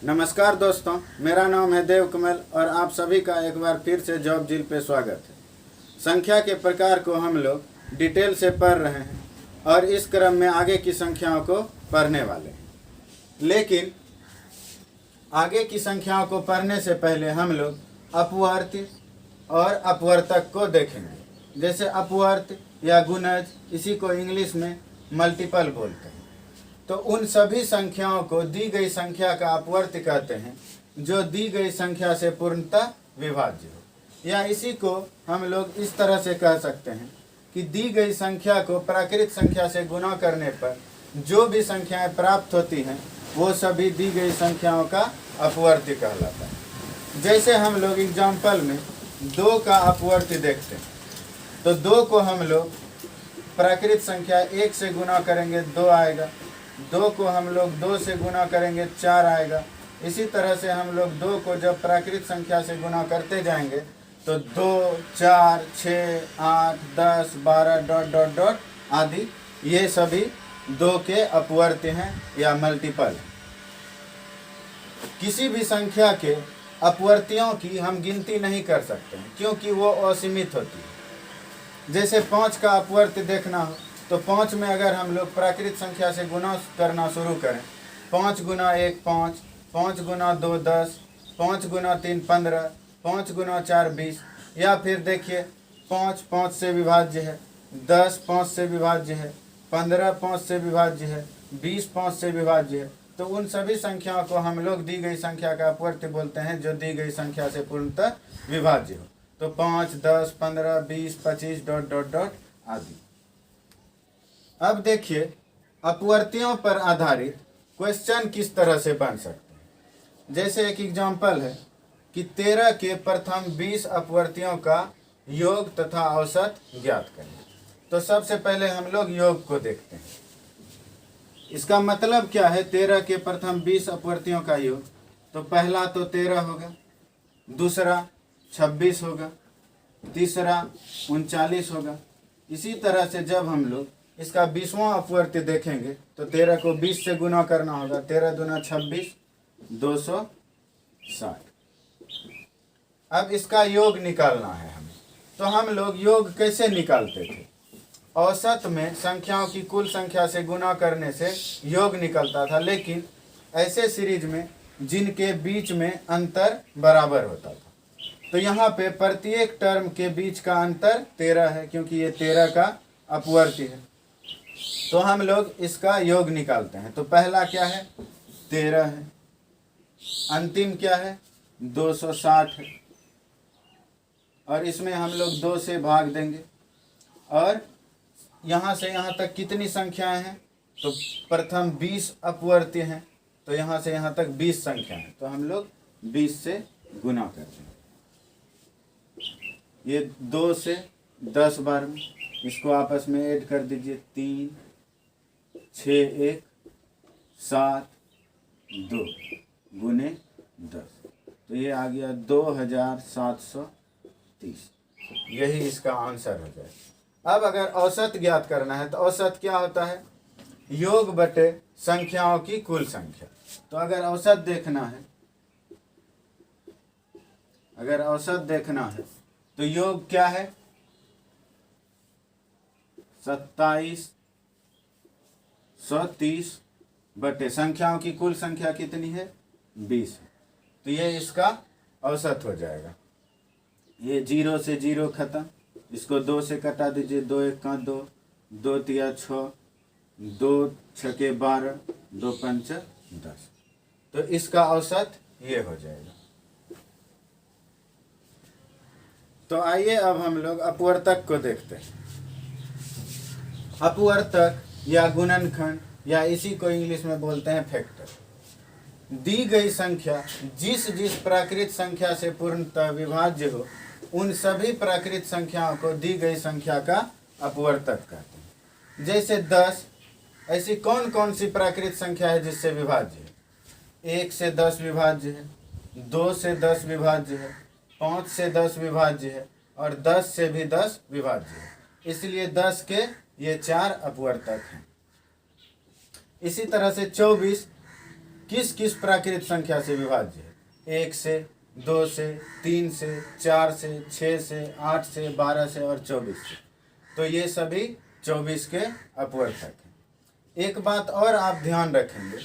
नमस्कार दोस्तों, मेरा नाम है देव कमल और आप सभी का एक बार फिर से जॉब जिल पे स्वागत है। संख्या के प्रकार को हम लोग डिटेल से पढ़ रहे हैं और इस क्रम में आगे की संख्याओं को पढ़ने वाले हैं। लेकिन आगे की संख्याओं को पढ़ने से पहले हम लोग अपवर्त्य और अपवर्तक को देखेंगे। जैसे अपवर्त्य या गुणज, इसी को इंग्लिश में मल्टीपल बोलते हैं। तो उन सभी संख्याओं को दी गई संख्या का अपवर्त्य कहते हैं जो दी गई संख्या से पूर्णतः विभाज्य हो। या इसी को हम लोग इस तरह से कह सकते हैं कि दी गई संख्या को प्राकृत संख्या से गुणा करने पर जो भी संख्याएं प्राप्त होती हैं वो सभी दी गई संख्याओं का अपवर्त्य कहलाता है। जैसे हम लोग एग्जाम्पल में 2 का अपवर्त्य देखते हैं, तो 2 को हम लोग प्राकृत संख्या 1 से गुणा करेंगे 2 आएगा, 2 को हम लोग 2 से गुणा करेंगे 4 आएगा। इसी तरह से हम लोग 2 को जब प्राकृत संख्या से गुणा करते जाएंगे तो 2, 4, 6, 8, 10, 12 डॉट डॉट डॉट आदि, ये सभी 2 के अपवर्त्य हैं या मल्टीपल हैं। किसी भी संख्या के अपवर्त्यों की हम गिनती नहीं कर सकते हैं क्योंकि वो असीमित होती है। जैसे 5 का अपवर्त्य देखना हो तो 5 में अगर हम लोग प्राकृत संख्या से गुणा करना शुरू करें, 5 गुना 1 5, 5 गुना 2 10, 5 गुना 3 15, 5 गुना 4 20, या फिर देखिए 5 5 से विभाज्य है, 10 5 से विभाज्य है, 15 5 से विभाज्य है, 20 5 से विभाज्य है। तो उन सभी संख्याओं को हम लोग दी गई संख्या का अपवर्त्य बोलते हैं जो दी गई संख्या से पूर्णतः विभाज्य हो। तो 5, 10, 15, 20, 25 डॉट डॉट डॉट आदि। अब देखिए अपवर्त्यों पर आधारित क्वेश्चन किस तरह से बन सकते हैं। जैसे एक एग्जाम्पल है कि 13 के प्रथम 20 अपवर्त्यों का योग तथा औसत ज्ञात करें। तो सबसे पहले हम लोग योग को देखते हैं। इसका मतलब क्या है 13 के प्रथम 20 अपवर्त्यों का योग? तो पहला तो 13 होगा, दूसरा 26 होगा, तीसरा 39 होगा। इसी तरह से जब हम लोग इसका 20वां अपवर्त्य देखेंगे तो 13 को 20 से गुना करना होगा, 13 दूना 26, 260। अब इसका योग निकालना है हमें। तो हम लोग योग कैसे निकालते थे? औसत में संख्याओं की कुल संख्या से गुना करने से योग निकलता था, लेकिन ऐसे सीरीज में जिनके बीच में अंतर बराबर होता था। तो यहाँ पे प्रत्येक टर्म के बीच का अंतर 13 है क्योंकि ये 13 का अपवर्त्य है। तो हम लोग इसका योग निकालते हैं। तो पहला क्या है? 13 है। अंतिम क्या है? 260 है। और इसमें हम लोग 2 से भाग देंगे। और यहाँ से यहाँ तक कितनी संख्याएं हैं? तो प्रथम 20 अपवर्त्य हैं, तो यहाँ से यहाँ तक 20 संख्या है। तो हम लोग 20 से गुना करते हैं। ये 2 से 10 बार में, इसको आपस में ऐड कर दीजिए। 3, 6, 1, 7, 2 गुने 10, तो ये आ गया 2730। यही इसका आंसर हो जाए। अब अगर औसत ज्ञात करना है तो औसत क्या होता है? योग बटे संख्याओं की कुल संख्या। तो अगर औसत देखना है, तो योग क्या है? 2730 बटे संख्याओं की कुल संख्या कितनी है? 20 है। तो ये इसका औसत हो जाएगा। ये 0 से 0 खत्म, इसको 2 से कटा दीजिए। 2 1 का 2, 2 3 6, 2 6 12, 2 5 10। तो इसका औसत ये हो जाएगा। तो आइए अब हम लोग अपवर्तक को देखते हैं। अपवर्तक या गुणनखंड, या इसी को इंग्लिश में बोलते हैं फैक्टर। दी गई संख्या जिस जिस प्राकृत संख्या से पूर्णतः विभाज्य हो उन सभी प्राकृत संख्याओं को दी गई संख्या का अपवर्तक कहते हैं। जैसे 10, ऐसी कौन कौन सी प्राकृत संख्या है जिससे विभाज्य है? 1 से 10 विभाज्य है, 2 से 10 विभाज्य है, 5 से 10 विभाज्य है और 10 से भी 10 विभाज्य है। इसलिए 10 के ये 4 अपवर्तक हैं। इसी तरह से 24 किस किस प्राकृत संख्या से विभाज्य है? 1 से, 2 से, 3 से, 4 से, 6 से, 8 से, 12 से और 24 से। तो ये सभी 24 के अपवर्तक हैं। एक बात और आप ध्यान रखेंगे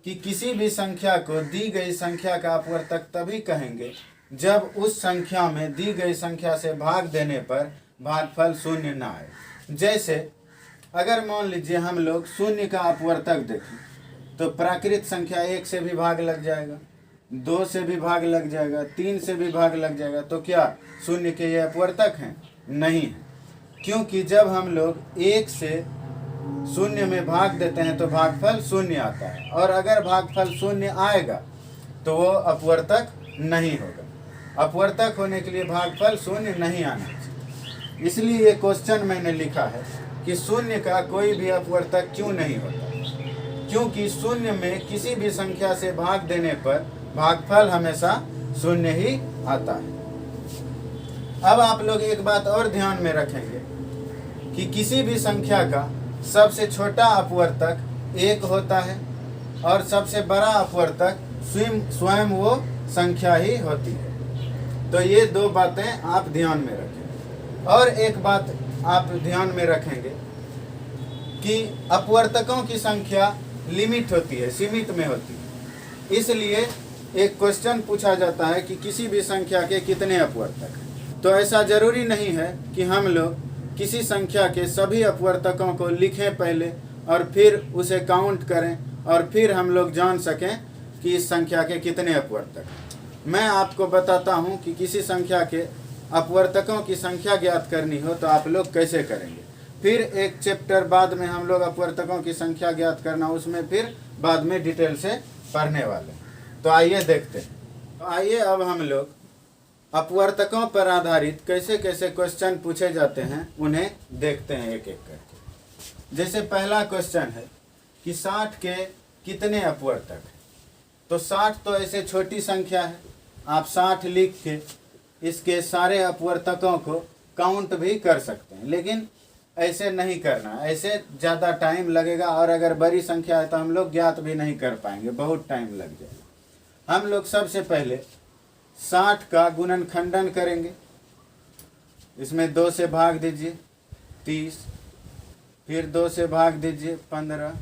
कि किसी भी संख्या को दी गई संख्या का अपवर्तक तभी कहेंगे जब उस संख्या में दी गई संख्या से भाग देने पर भागफल शून्य ना आए। जैसे अगर मान लीजिए हम लोग शून्य का अपवर्तक देखें तो प्राकृत संख्या 1 से भी भाग लग जाएगा, 2 से भी भाग लग जाएगा, 3 से भी भाग लग जाएगा। तो क्या शून्य के ये अपवर्तक हैं? नहीं है, क्योंकि जब हम लोग 1 से शून्य में भाग देते हैं तो भागफल शून्य आता है, और अगर भागफल शून्य आएगा तो वो अपवर्तक नहीं होगा। अपवर्तक होने के लिए भागफल शून्य नहीं आना चाहिए। इसलिए ये क्वेश्चन मैंने लिखा है कि शून्य का कोई भी अपवर्तक क्यों नहीं होता, क्योंकि शून्य में किसी भी संख्या से भाग देने पर भागफल हमेशा शून्य ही आता है। अब आप लोग एक बात और ध्यान में रखेंगे कि किसी भी संख्या का सबसे छोटा अपवर्तक 1 होता है और सबसे बड़ा अपवर्तक स्वयं वो संख्या ही होती है। तो ये दो बातें आप ध्यान में रखें। और एक बात आप ध्यान में रखेंगे कि अपवर्तकों की संख्या लिमिट होती है, सीमित में होती है। इसलिए एक क्वेश्चन पूछा जाता है कि किसी भी संख्या के कितने अपवर्तक हैं। तो ऐसा जरूरी नहीं है कि हम लोग किसी संख्या के सभी अपवर्तकों को लिखें पहले और फिर उसे काउंट करें और फिर हम लोग जान सकें कि इस संख्या के कितने अपवर्तक हैं। मैं आपको बताता हूं कि किसी संख्या के अपवर्तकों की संख्या ज्ञात करनी हो तो आप लोग कैसे करेंगे। फिर एक चैप्टर बाद में हम लोग अपवर्तकों की संख्या ज्ञात करना, उसमें फिर बाद में डिटेल से पढ़ने वाले हैं। तो आइए देखते हैं। तो आइए अब हम लोग अपवर्तकों पर आधारित कैसे कैसे क्वेश्चन पूछे जाते हैं उन्हें देखते हैं एक एक करके। जैसे पहला क्वेश्चन है कि 60 के कितने अपवर्तक हैं। तो 60 तो ऐसे छोटी संख्या है, आप 60 लिख के इसके सारे अपवर्तकों को काउंट भी कर सकते हैं, लेकिन ऐसे नहीं करना, ऐसे ज़्यादा टाइम लगेगा और अगर बड़ी संख्या है तो हम लोग ज्ञात भी नहीं कर पाएंगे, बहुत टाइम लग जाएगा। हम लोग सबसे पहले 60 का गुणनखंडन करेंगे। इसमें 2 से भाग दीजिए 30, फिर 2 से भाग दीजिए 15,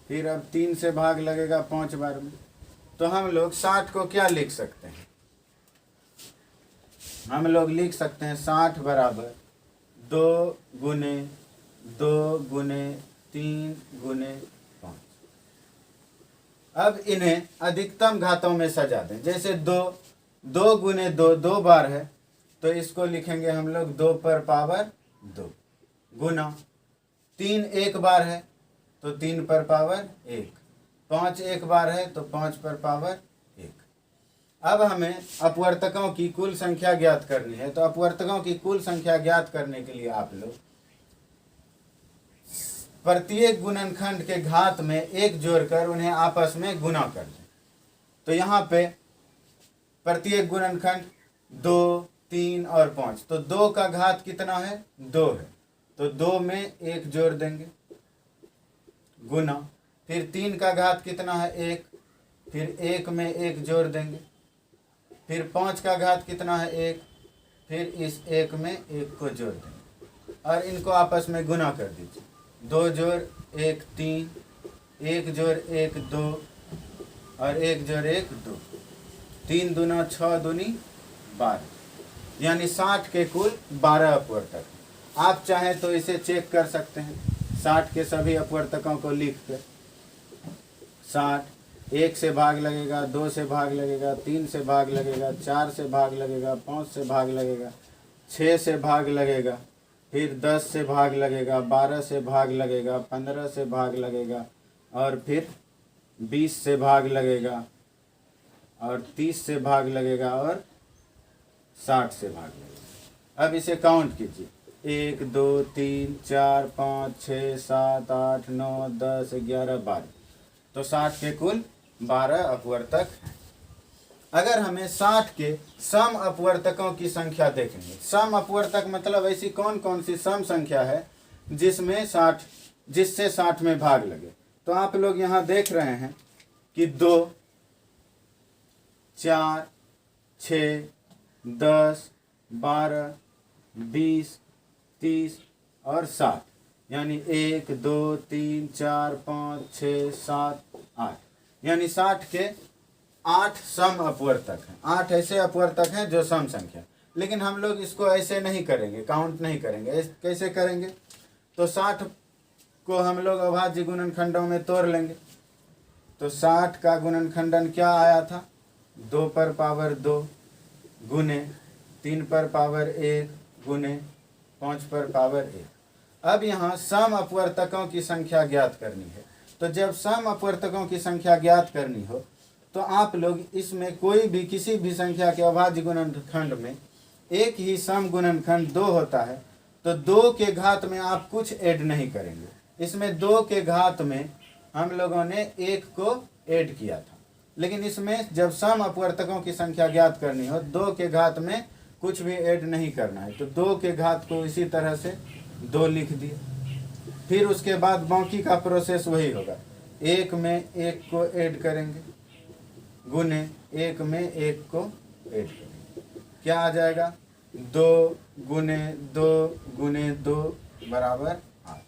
फिर अब 3 से भाग लगेगा 5 बार में। तो हम लोग 60 को क्या लिख सकते हैं? हम लोग लिख सकते हैं 60 बराबर 2 गुने 2 गुने 3 गुने 5। अब इन्हें अधिकतम घातों में सजा दें। जैसे 2 गुने 2 2 बार है तो इसको लिखेंगे हम लोग 2 पर पावर 2 गुना 3 1 बार है तो 3 पर पावर 1, 5 1 बार है तो 5 पर पावर 1। अब हमें अपवर्तकों की कुल संख्या ज्ञात करनी है। तो अपवर्तकों की कुल संख्या ज्ञात करने के लिए आप लोग प्रत्येक गुणनखंड के घात में 1 जोड़कर उन्हें आपस में गुना कर दें। तो यहाँ पे प्रत्येक गुणनखंड 2 3 और 5, तो 2 का घात कितना है? 2 है, तो 2 में 1 जोड़ देंगे गुना, फिर 3 का घात कितना है? 1, फिर 1 में 1 जोड़ देंगे, फिर 5 का घात कितना है? 1, फिर इस 1 में 1 को जोड़ देंगे और इनको आपस में गुना कर दीजिए। 2 जोड़ 1 3, 1 जोड़ 1 2 और 1 जोड़ 1 2, 3 दूना 6 दूनी 12, यानी 60 के कुल 12 अपवर्तक। आप चाहें तो इसे चेक कर सकते हैं, 60 के सभी अपवर्तकों को लिख कर 60 1 से भाग लगेगा, 2 से भाग लगेगा, 3 से भाग लगेगा, 4 से भाग लगेगा, 5 से भाग लगेगा, 6 से भाग लगेगा, फिर 10 से भाग लगेगा, 12 से भाग लगेगा, 15 से भाग लगेगा और फिर 20 से भाग लगेगा और 30 से भाग लगेगा और 60 से भाग लगेगा। अब इसे काउंट कीजिए, 1 2 3 4 5 6 7 8 9 10 11 12, तो 60 के कुल 12 अपवर्तक हैं। अगर हमें 60 के सम अपवर्तकों की संख्या देखेंगे, सम अपवर्तक मतलब ऐसी कौन कौन सी सम संख्या है जिससे 60 में भाग लगे। तो आप लोग यहाँ देख रहे हैं कि 2, 4, 6, 10, 12, 20, 30 और 7, यानी 1, 2, 3, 4, 5, 6, 7, 8, यानी 60 के 8 सम अपवर्तक हैं। 8 ऐसे अपवर्तक हैं जो सम संख्या, लेकिन हम लोग इसको ऐसे नहीं करेंगे, काउंट नहीं करेंगे। कैसे करेंगे? तो 60 को हम लोग अभाज्य गुणनखंडों में तोड़ लेंगे। तो 60 का गुणनखंडन क्या आया था? 2 पर पावर 2 गुने 3 पर पावर 1 गुने 5 पर पावर 1। अब यहाँ सम अपवर्तकों की संख्या ज्ञात करनी है। तो जब सम अपवर्तकों की संख्या ज्ञात करनी हो तो आप लोग इसमें कोई भी किसी भी संख्या के अभाज्य गुणनखंड में एक ही सम गुणनखंड 2 होता है, तो 2 के घात में आप कुछ ऐड नहीं करेंगे। इसमें 2 के घात में हम लोगों ने 1 को ऐड किया था, लेकिन इसमें जब सम अपवर्तकों की संख्या ज्ञात करनी हो 2 के घात में कुछ भी ऐड नहीं करना है। तो 2 के घात को इसी तरह से 2 लिख दिए। फिर उसके बाद बाकी का प्रोसेस वही होगा, 1 में 1 को ऐड करेंगे गुने 1 में 1 को ऐड करेंगे। क्या आ जाएगा? 2 गुने 2 गुने 2 बराबर 8।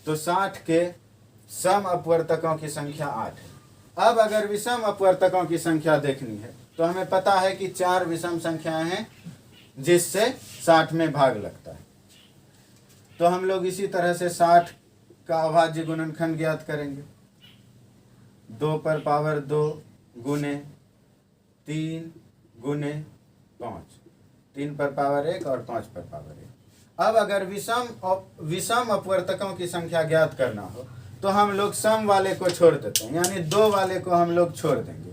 तो 60 के सम अपवर्तकों की संख्या 8 है। अब अगर विषम अपवर्तकों की संख्या देखनी है तो हमें पता है कि 4 विषम संख्याएं हैं जिससे 60 में भाग लगता है। तो हम लोग इसी तरह से 60 का अभाज्य गुणनखंड ज्ञात करेंगे। 2 पर पावर 2 गुने 3 गुने 5, 3 पर पावर 1 और 5 पर पावर 1। अब अगर विषम अपवर्तकों की संख्या ज्ञात करना हो तो हम लोग सम वाले को छोड़ देते हैं, यानी 2 वाले को हम लोग छोड़ देंगे।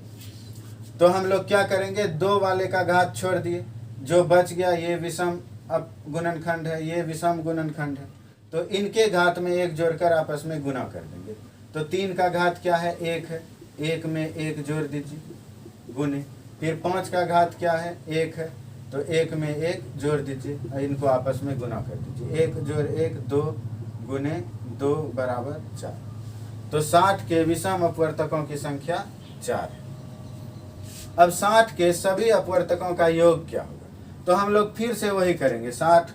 तो हम लोग क्या करेंगे? 2 वाले का घात छोड़ दिए, जो बच गया ये विषम गुणनखंड है, ये विषम गुणनखंड है। तो इनके घात में 1 जोड़कर आपस में गुना कर देंगे। तो 3 का घात क्या है? 1 है, 1 में 1 जोड़ दीजिए गुने। फिर 5 का घात क्या है? 1 है, तो 1 में 1 जोड़ दीजिए, इनको आपस में गुना कर दीजिए। 1 जोड़ 1 2 गुने 2 बराबर 4। तो 60 के विषम अपवर्तकों की संख्या 4 है। अब 60 के सभी अपवर्तकों का योग क्या होगा? तो हम लोग फिर से वही करेंगे, 60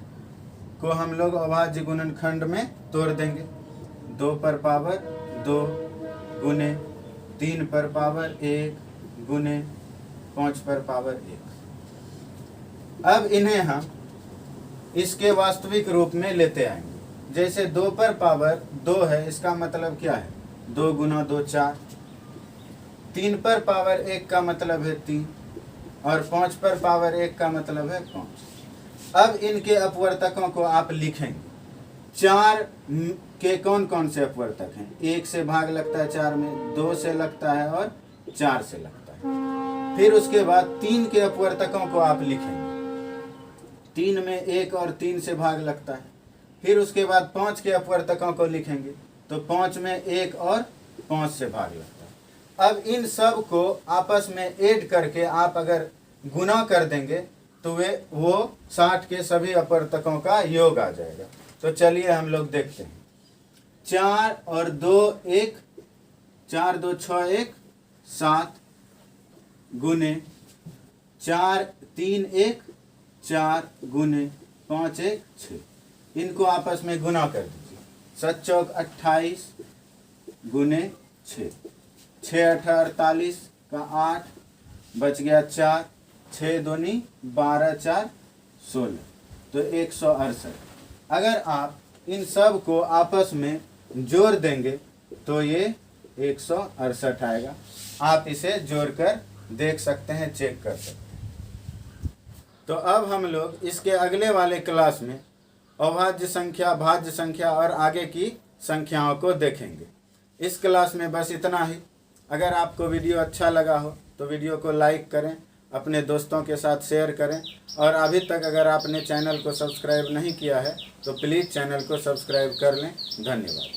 को हम लोग अभाज्य गुणनखंड में तोड़ देंगे। 2 पर पावर 2 गुने 3 पर पावर 1 गुने 5 पर पावर 1। अब इन्हें हम इसके वास्तविक रूप में लेते आएंगे। जैसे 2 पर पावर 2 है, इसका मतलब क्या है? 2 गुना 2 4। 3 पर पावर 1 का मतलब है 3 और 5 पर पावर 1 का मतलब है 5। अब इनके अपवर्तकों को आप लिखेंगे। 4 के कौन कौन से अपवर्तक हैं? 1 से भाग लगता है 4 में, 2 से लगता है और 4 से लगता है। फिर उसके बाद 3 के अपवर्तकों को आप लिखेंगे। 3 में 1 और 3 से भाग लगता है। फिर उसके बाद 5 के अपवर्तकों को लिखेंगे, तो 5 में 1 और 5 से भाग लगता है। अब इन सब को आपस में ऐड करके आप अगर गुना कर देंगे तो वो 60 के सभी अपवर्तकों का योग आ जाएगा। तो चलिए हम लोग देखते हैं। 4 और 2 1, 4 2 6 1 7 गुने 4 3 1 4 गुने 5 1 6। इनको आपस में गुना कर दीजिए। 7 चौक 28 गुने 6, 6 8 48 का 8 बच गया 4, 6 दूनी 12 4 16, तो 168। अगर आप इन सब को आपस में जोड़ देंगे तो ये 168 आएगा। आप इसे जोड़कर देख सकते हैं, चेक कर सकते हैं। तो अब हम लोग इसके अगले वाले क्लास में अभाज्य संख्या, भाज्य संख्या और आगे की संख्याओं को देखेंगे। इस क्लास में बस इतना ही। अगर आपको वीडियो अच्छा लगा हो तो वीडियो को लाइक करें, अपने दोस्तों के साथ शेयर करें, और अभी तक अगर आपने चैनल को सब्सक्राइब नहीं किया है तो प्लीज़ चैनल को सब्सक्राइब कर लें। धन्यवाद।